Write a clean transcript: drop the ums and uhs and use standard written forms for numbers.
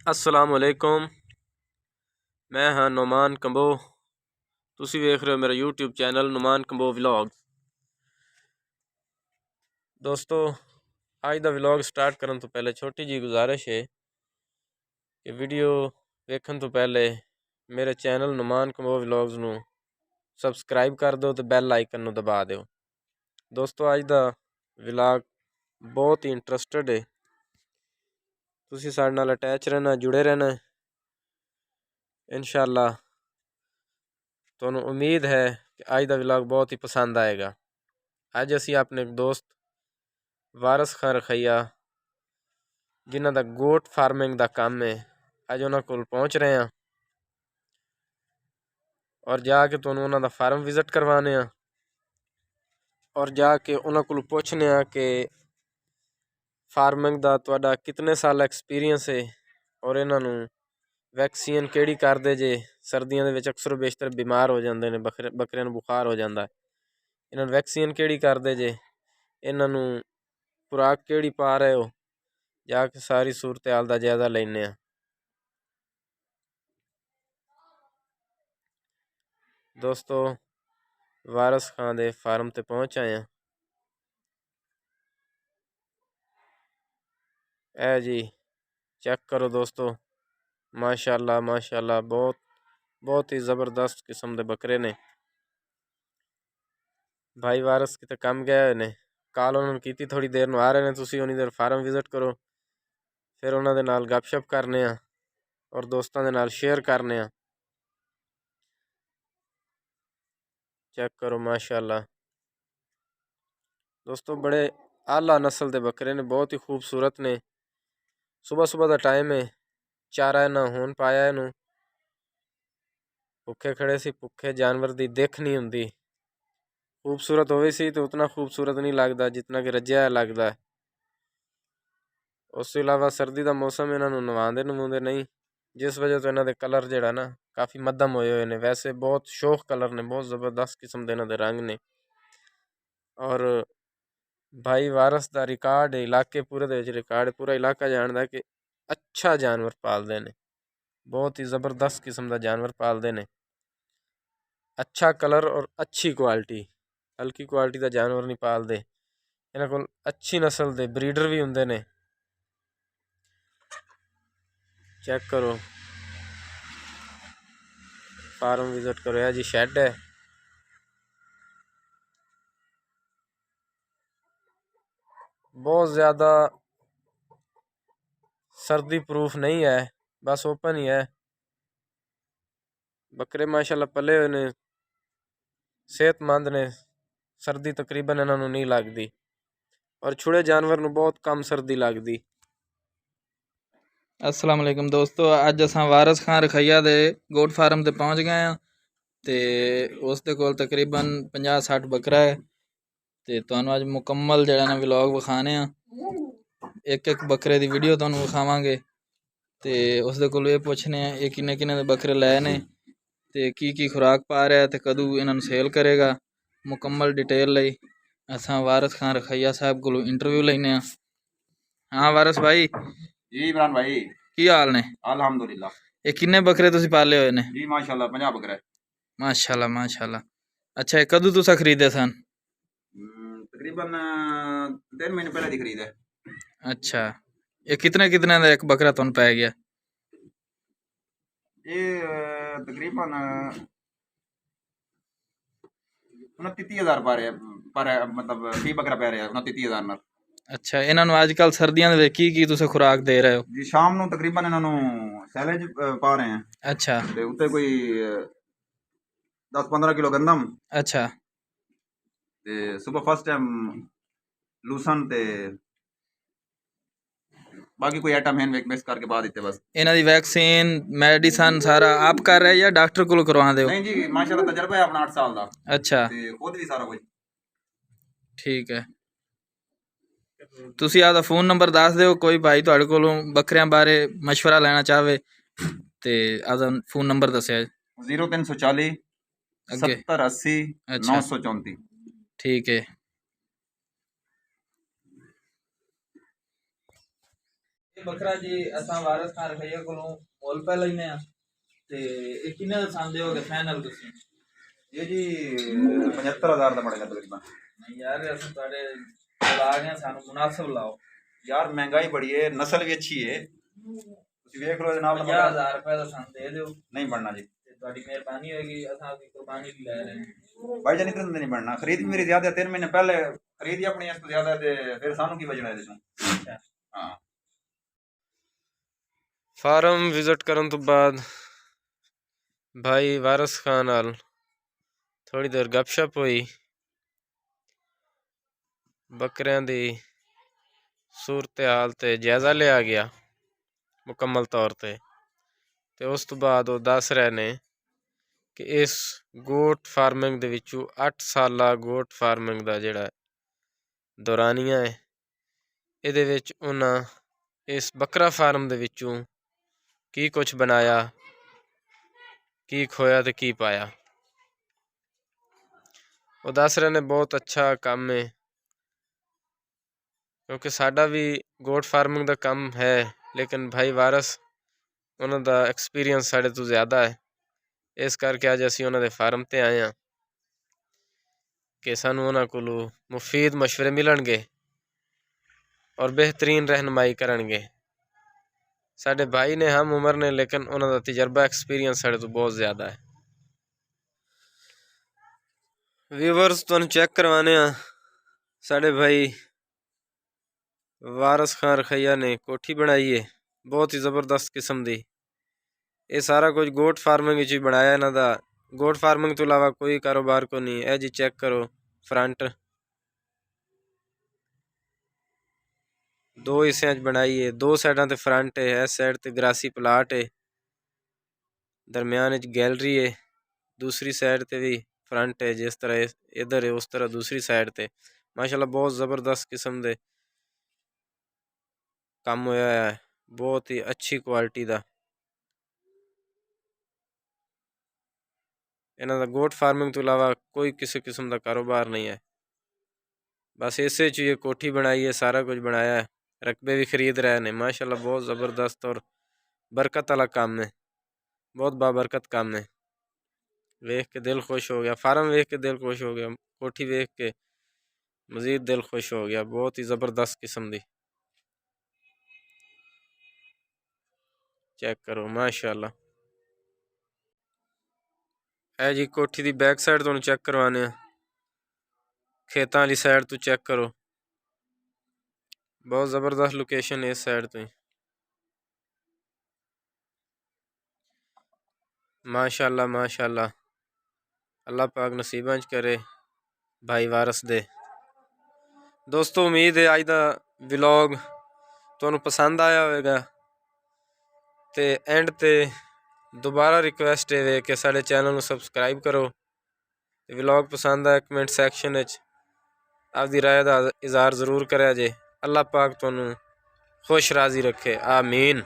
अस्सलाम वालेकुम। मैं हाँ नुमान कंबो। तुसी वेख रहे हो मेरा YouTube channel Numan Kamboh vlog. दोस्तों अज दा व्लॉग स्टार्ट करन तो पहले छोटी जी गुजारिश है कि वीडियो वेखन तो पहले मेरे चैनल नुमान कंबो व्लॉग्स नू सबसक्राइब कर दो तो बैल आइकन नू दबा दो। दोस्तों अज दा व्लॉग बहुत ही इंटरस्टेड है, तुसी साडे नाल अटैच रहना, जुड़े रहना। इंशाअल्लाह तुहानू उम्मीद है कि अज दा व्लॉग बहुत ही पसंद आएगा। अज असी अपने दोस्त वारस खान रखैया जिन्हां दा गोट फार्मिंग दा काम है, अज उन्हां कोल पहुँच रहे हैं और जाके तुहानू उन्हां दा फार्म विजिट करवाने और जाके उन्हां कोल पुछने कि फार्मिंग दा तुहाडा कितने साल एक्सपीरियंस है और इन्हां नू वैक्सीन केड़ी करदे जे। सर्दियों दे विच अक्सर बेशतर बीमार हो जांदे ने, बकरियां नू बुखार हो जांदा है, इन्हां नू वैक्सीन केड़ी करदे जे, इन्हां नू खुराक केड़ी पा रहे हो, जाके सारी सूरत हाल दा जायजा लैने। दोस्तों वारस खान दे फार्म ते पहुँच आए हैं। ए जी चेक करो दोस्तों, माशाल्लाह माशाल्लाह बहुत ही ज़बरदस्त किस्म दे बकरे ने। भाई वारस किते कम गए हुए ने, कॉल उन्होंने की थोड़ी देर नू आ रहे ने, तुसी उन्नी देर फार्म विजिट करो, फिर उन्हां दे नाल गपशप करने और दोस्तां दे नाल शेयर करने। चेक करो माशाल्लाह दोस्तों, बड़े आला नस्ल दे बकरे ने, बहुत ही खूबसूरत ने। सुबह सुबह का टाइम है, चारा इन्हां हुण पाया इनू, भुखे खड़े सी, भुखे जानवर दी दिख नहीं हुंदी। खूबसूरत होवे सी तो उतना खूबसूरत नहीं लगता जितना कि रज्या लगता है। उस तो इलावा सर्दी का मौसम इन्हां नू नवांदे नवूंदे नहीं, जिस वजह तो इन्हां दे कलर जिहड़ा ना काफ़ी मध्यम होए हुए ने। वैसे बहुत शोख कलर ने, बहुत ज़बरदस्त किस्म दे इन्हां दे रंग ने। और भाई वारस दा रिकॉर्ड है, इलाके पूरे दे विच रिकॉर्ड है, पूरा इलाका जानदा कि अच्छा जानवर पालदे ने, बहुत ही ज़बरदस्त किस्म दा जानवर पालदे ने। अच्छा कलर और अच्छी क्वालिटी, हल्की क्वालिटी दा जानवर नहीं पालदे। इन्हां कोल अच्छी नस्ल दे ब्रीडर भी हुंदे ने। चेक करो, फार्म विजिट करो। यह जी शेड है, बहुत ज़्यादा सर्दी प्रूफ नहीं है, बस ओपन ही है। बकरे माशाल्लाह पले हुए ने, सेहतमंद ने, सर्दी तकरीबन इन्हां नू नहीं लगदी और छुड़े जानवर नू बहुत कम सर्दी लगदी। अस्सलाम वालेकुम दोस्तों, अज असां वारस खान रखैया दे गोट फार्म ते पहुँच गए हैं ते उस दे कोल तकरीबन 50-60 बकरा है ते तुहानू अज मुकम्मल जिहड़ा ना व्लॉग विखाने एक बकरे दी वीडियो तुहानू विखावांगे ते उस दे कोल ये पुछने ये किन्ने किन्ने दे बकरे लै ने ते की खुराक पा रहा है ते कदू इन्हां नू सेल करेगा। मुकम्मल डिटेल लई असां वारस खान रखैया साहब कोलों इंटरव्यू लैने। हाँ वारस भाई जी इमरान भाई की हाल ने? अल्हम्दुलिल्लाह। ये किन्ने बकरे तुसी पाले हुए ने? जी माशाल्लाह 50 बकरा है। माशाल्लाह माशाल्लाह। अच्छा ये कदू तुसा खरीदे सन? तकरीबन 3 महीने पहले दी खरीद है। अच्छा ये कितने कितने का एक बकरा तुहानू पै गया? ये तकरीबन 29,000 पर मतलब फी बकरा पै रहा है 29,000 नाल। अच्छा इन्हां नू अजकल सर्दियां दे की तुसे खुराक दे रहे हो? जी शाम नू तकरीबन इन्हां नू सैलेज पा रहे हैं अच्छा ते उत्ते कोई 10-15 किलो गंदम अच्छा ते सुबह फर्स्ट टाइम लूसन ते बाकी कोई आइटम हैंड मिक्स करके पा देते बस। इन्हां दी वैक्सीन मेडिसन सारा आप कर रहे या डॉक्टर कोल करवा दे हो? नहीं जी माशाल्लाह तजर्बा है अपना 8 साल दा अच्छा ते खुद भी सारा कुछ। ठीक है, तुसी आपदा फोन नंबर दस दिओ, कोई भाई तुहाडे कोलों बकरियां बारे मशवरा लेना चाहे ते आपदा फोन नंबर दस्सिया। 0340 अगे 70 80 अच्छा 934। ठीक है। ਬੱਕਰਾ ਜੀ ਅਸਾਂ ਵਾਰਿਸ ਖਾਨ ਰਖਈਆ ਕੋਲੋਂ ਮੁੱਲ ਪੈ ਲੈਨੇ ਆ ਤੇ ਇਹ ਕਿੰਨੇ ਦਾ ਸੰਦੇ ਹੋਗੇ ਫਾਈਨਲ ਤੁਸੀਂ? ये जी 75,000 ਦਾ ਪੜੇਗਾ ਤਕਰੀਬਨ। ਨਹੀਂ ਯਾਰ ਅਸੀਂ ਤੁਹਾਡੇ ਕੋਲ ਆ ਗਏ ਸਾਨੂੰ ਮੁਨਾਸਿਬ ਲਾਓ यार महंगाई बड़ी है, नस्ल भी अच्छी है, ਤੁਸੀਂ ਵੇਖ ਲਓ ਜਨਾਬ। 50,000 ਰੁਪਏ ਦਾ ਸੰਦ ਦੇ ਦਿਓ नहीं बढ़ना जी ਤੇ ਤੁਹਾਡੀ ਮਿਹਰਬਾਨੀ ਹੋਏਗੀ ਅਸਾਂ ਆਪਣੀ ਕੁਰਬਾਨੀ ਵੀ ਲੈ ਰਹੇ ਹਾਂ। भाईजान इतना नहीं बढ़ना। खरीद भी मेरी ज्यादा 3 महीने पहले खरीदी अपनी, इस तो ज्यादा ते फिर सानू की वजह है ਅੱਛਾ हाँ। ਫਾਰਮ ਵਿਜ਼ਿਟ ਕਰਨ ਤੋਂ ਬਾਅਦ ਭਾਈ ਵਾਰਿਸ ਖਾਨ ਨਾਲ ਥੋੜੀ ਦੇਰ ਗੱਪਸ਼ਪ ਹੋਈ, ਬੱਕਰਿਆਂ ਦੀ ਸੂਰਤ ਹਾਲ ਤੇ ਜਾਇਜ਼ਾ ਲਿਆ ਗਿਆ ਮੁਕੰਮਲ ਤੌਰ ਤੇ ਉਸ ਤੋਂ ਬਾਅਦ ਉਹ ਦੱਸ ਰਹੇ ਨੇ ਕਿ ਇਸ ਗੋਟ ਫਾਰਮਿੰਗ ਦੇ ਵਿੱਚੋਂ 8 ਸਾਲਾ ਗੋਟ ਫਾਰਮਿੰਗ ਦਾ ਜਿਹੜਾ ਦੌਰਾਨੀਆ ਹੈ, ਇਹਦੇ ਵਿੱਚ ਉਹਨਾਂ ਇਸ ਬੱਕਰਾ ਫਾਰਮ ਦੇ ਵਿੱਚੋਂ ਕੀ ਕੁਛ ਬਣਾਇਆ, ਕੀ ਖੋਇਆ ਤੇ ਕੀ ਪਾਇਆ। ਉਹ ਦੱਸ ਰਹੇ ਨੇ ਬਹੁਤ ਅੱਛਾ ਕੰਮ ਹੈ, ਕਿਉਂਕਿ ਸਾਡਾ ਵੀ ਗੋਟ ਫਾਰਮਿੰਗ ਦਾ ਕੰਮ ਹੈ, ਲੇਕਿਨ ਭਾਈ ਵਾਰਿਸ ਉਹਨਾਂ ਦਾ ਐਕਸਪੀਰੀਅੰਸ ਸਾਡੇ ਤੋਂ ਜ਼ਿਆਦਾ ਹੈ। ਇਸ ਕਰਕੇ ਅੱਜ ਅਸੀਂ ਉਹਨਾਂ ਦੇ ਫਾਰਮ 'ਤੇ ਆਏ ਹਾਂ ਕਿ ਸਾਨੂੰ ਉਹਨਾਂ ਕੋਲੋਂ ਮੁਫੀਦ ਮਸ਼ਵਰੇ ਮਿਲਣਗੇ ਔਰ ਬਿਹਤਰੀਨ ਰਹਿਨਮਾਈ ਕਰਨਗੇ। ਸਾਡੇ ਭਾਈ ਨੇ ਹਮ ਉਮਰ ਨੇ, ਲੇਕਿਨ ਉਹਨਾਂ ਦਾ ਤਜਰਬਾ ਐਕਸਪੀਰੀਅੰਸ ਸਾਡੇ ਤੋਂ ਬਹੁਤ ਜ਼ਿਆਦਾ ਹੈ। व्यूवर्स तुहानू चेक करवाने साढ़े भाई वारिस खान रखैया ने कोठी बनाई है, बहुत ही ज़बरदस्त किस्म की। ये सारा कुछ गोट फार्मिंग ही बनाया इन्हां दा, गोट फार्मिंग तो इलावा कोई कारोबार को नहीं है। जी चेक करो फ्रंट 2 हिस्सों बनाई है, 2 साइडों ते फ्रंट है, इस साइड ते ग्रासी प्लाट है, दरम्यान गैलरी है, दूसरी साइड ते भी फ्रंट है, जिस तरह इधर है उस तरह दूसरी साइड ते माशाल्लाह बहुत ज़बरदस्त किस्म दे काम होया है, बहुत ही अच्छी क्वालिटी दा। इन्हां दा गोट फार्मिंग तो इलावा कोई किसी किस्म का कारोबार नहीं है। बस इसे च ये कोठी बनाई है, सारा कुछ बनाया है, रकबे भी खरीद रहे हैं। माशाल्लाह बहुत ज़बरदस्त और बरकत वाला काम है, बहुत बाबरकत काम है। वेख के दिल खुश हो गया, फार्म वेख के दिल खुश हो गया, कोठी वेख के मज़ीद दिल खुश हो गया। बहुत ही ज़बरदस्त किस्म दी, चेक करो माशाल्लाह। है जी कोठी दी बैक साइड तुहानू चेक करवाने, खेतां वाली साइड तो चेक करो, बहुत ज़बरदस्त लोकेशन है इस साइड तो। माशाल्लाह माशाल्लाह, अल्लाह पाक नसीबां च करे भाई वारिस दे। दोस्तों उम्मीद है अज दा व्लॉग तुहानू पसंद आया होगा, तो एंड ते दोबारा रिक्वेस्ट है कि साढ़े चैनल को सबसक्राइब करो। व्लॉग पसंद आया कमेंट सैक्शन आपकी राय का इजहार ज़रूर करा जे। अल्लाह पाक तुहानू खुश राजी रखे, आमीन।